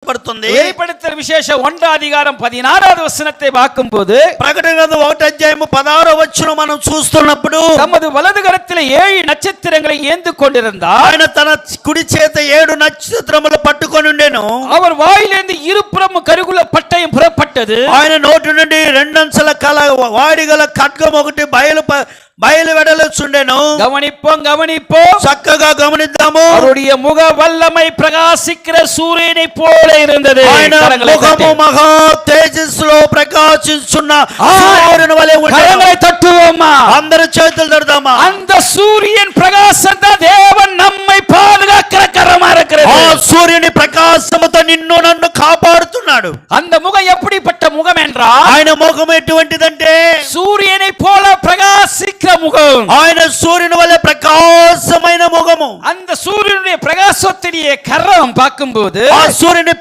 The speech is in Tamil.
ప్రకాశింపబడుతుంది. வெளிப்படுத்தல் விசேஷம் 1:16 பார்க்கும்போது ప్రకటన గ్రంథం 1:16 మనం చూస్తున్నప్పుడు தமது வலது கரத்தில் 7 நட்சத்திரங்களை ஏந்து கொண்டிருந்தார். ఆయన తన కుడి చేత 7 నక్షత్రములు పట్టుకొని ఉండెను. அவர் வாயிலிருந்து இருபுறமும் கருகுல பட்டயம் புறப்பட்டது. ఆయన నోటి నుండి రెండంచెల వాడిగల ఖడ్గం ఒకటి బయలు వెడలుచుండెను. கவனிப்போம் చక్కగా గమనిద్దాము. அவருடைய முக வல்லமை பிரகாசிக்கிற சூரியனை போல இருந்தது. ఆయన ముఖము మహా తేజస్సులో ప్రకాశించున్న సూర్యుని వలె ఉండెను. కరங்களை తట్టుவோமா, అందరూ చేతులు తడదామా. அந்த சூரியன் பிரகாசம் தான் தேவன் நம்மை பாதுகாக்கிற கரமா இருக்கிறது. ఆ సూర్యుని ప్రకాశముతో నిన్ను నన్ను కాపాడుతున్నాడు. அந்த முகம் எப்படிப்பட்ட முகம் என்றால் ఆయన ముఖం ఎటువంటిదంటే சூரியனை போல பிரகாசிக்கிற முகம். ఆయన సూర్యుని వలె ప్రకాశమైన ముఖము. அந்த சூரியனுடைய பிரகாசத்திலேயே கரம் பார்க்கும்போது ఆ సూర్యుని